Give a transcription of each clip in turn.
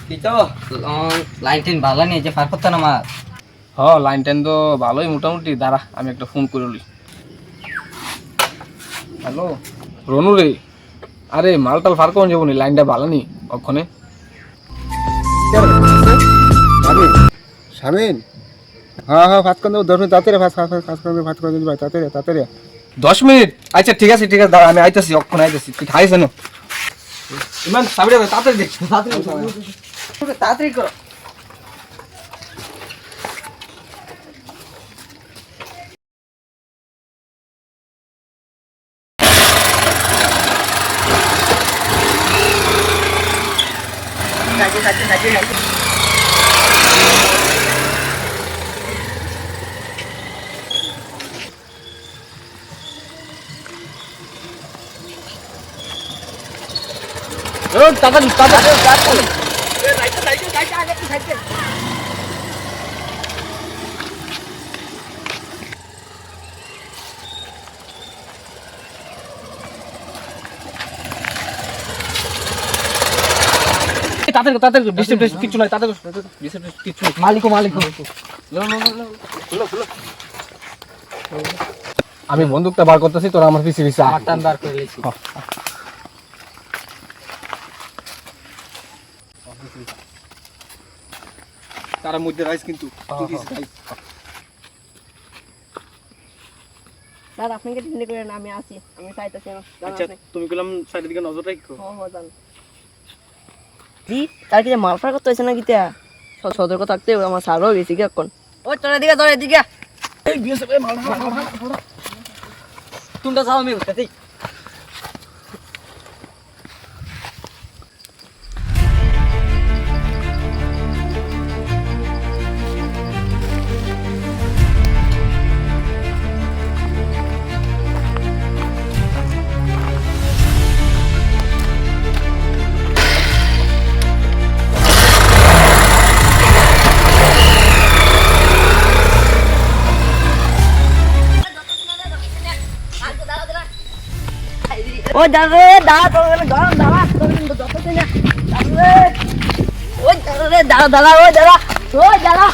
কি তো line ten ভালো নেই যে পার করতে না আমার। লাইন টেন তো ভালোই মোটামুটি। দাঁড়া আমি একটা ফোন করে লি। হ্যালো রনু রে, আরে মালটাল ফার কোন যাবো নি, লাইনটা ভালো নি ওখানে। শামিন, হ্যাঁ হ্যাঁ, ভাত করে দেবো 10 মিনিট তাড়াতাড়ি, ভাত করে দেবো, ভাত করে দেবো ভাই, তাড়াতাড়ি তাড়াতাড়ি। 10 মিনিট? আচ্ছা ঠিক আছে দাঁড়া আমি আইতাছি, অক্ষণ আইতাছি। তুই খাইছ না ইমান সাবিরা ভাই, তাড়াতাড়ি দেখ, তাড়াতাড়ি করো। তাড়াতাড়ি তাড়াতাড়ি। তাড়াতাড়ি তাড়াতাড়ি, ডিস্টার্ব কিছু নাই, তাড়াতাড়ি ডিস্টার্ব কিছু নাই। মালিকো আমি বন্দুকটা বার করতেছি, তোরা আমার পিছে পিছে আয়। টান বার করে লিছি। তার মধ্যে রাইস কিন্তু তুই কিছু খাইস। দাদা আপনি কি চিন্তা করেন, আমি আছি, আমি চাইতেছি। আচ্ছা তুমি গেলাম সাইডের দিকে নজর রাখো। জি তার কি মালফার করতে হয়েছে না গীতা, সতর্ক থাকতে হবে, আমার সারও বেশি কি এখন। ওই তোর এদিকে এই বিএসএফ এ মাল তোমরা যাও আমি উঠতেছি। ওই দাঁড়া তোর গরম দাঁড়া, তোর কিন্তু যতছে না ওই দাঁড়া ওই দাঁড়া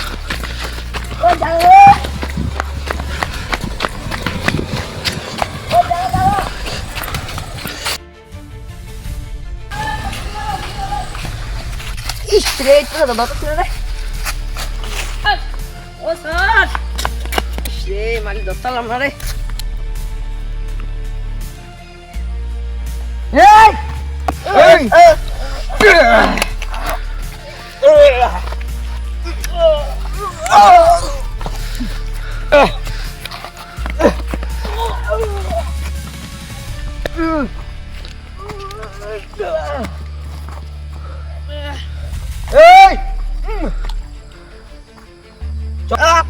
স্ট্রেট তো দাদা তো রে। ও স্যার সে মালি দস্তালাম না রে। এই এই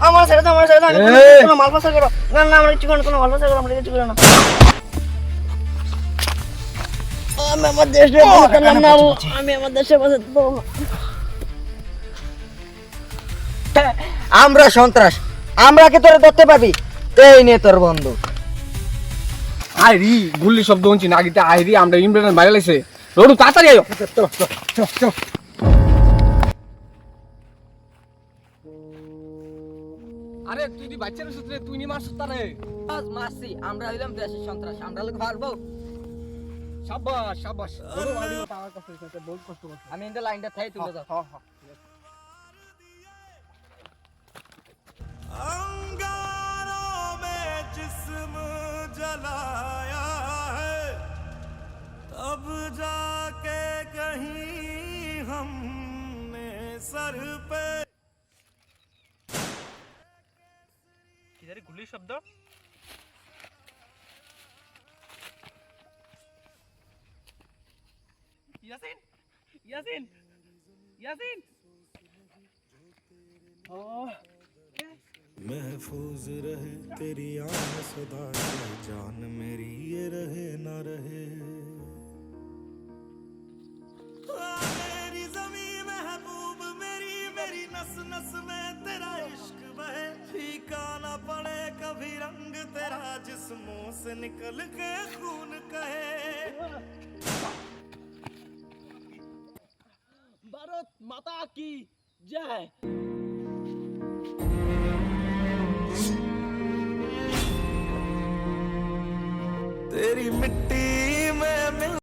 আমার ছেড়ে দাও, কোনো মাল পাচার করো না, আমরা কিছু করো না, কোনো মাল পাচার করো, আমরা কিছু করো না। আমি আমার দেশে বাঁচালাম না, আমি আমার দেশে বাঁচাতে পারবো না। আমরা সন্ত্রাস, আমরা কে তোরে ধরতে পারবি? এই নে তোর বন্ধু। আইরি গুল্লি শব্দ হচ্ছে না গিতে, আইরি আমরা ইমরান বাইরে লাইছে। রোডু তাড়াতাড়ি আয়ো। চল আরে তুই দি বাচ্চার সূত্রে তুই নি মারছ তারে। মাসি আমরা হইলাম দেশের সন্ত্রাস, আমরা লোক পারবো। শাবাশ শাবাশ, রোডু মারি আমার কাছে এটা বহুত কষ্ট করছে। আমি ইন্দা লাইনটা থাই তুলে যাও। হ্যাঁ अंगारों में जिस्म जलाया है, तब जाके कहीं हमने सर पे किधर गुल्ली शब्द। यासीन यासीन यासीन महफूज रहे तेरी आह सदा से, जान मेरी ये रहे ना रहे। मेरी ज़मीं महबूब मेरी, मेरी नस नस में तेरा इश्क बहे, फीका ना पड़े कभी रंग तेरा, जिस्मों से निकल के खून कहे। भारत माता की जय। तेरी मिट्टी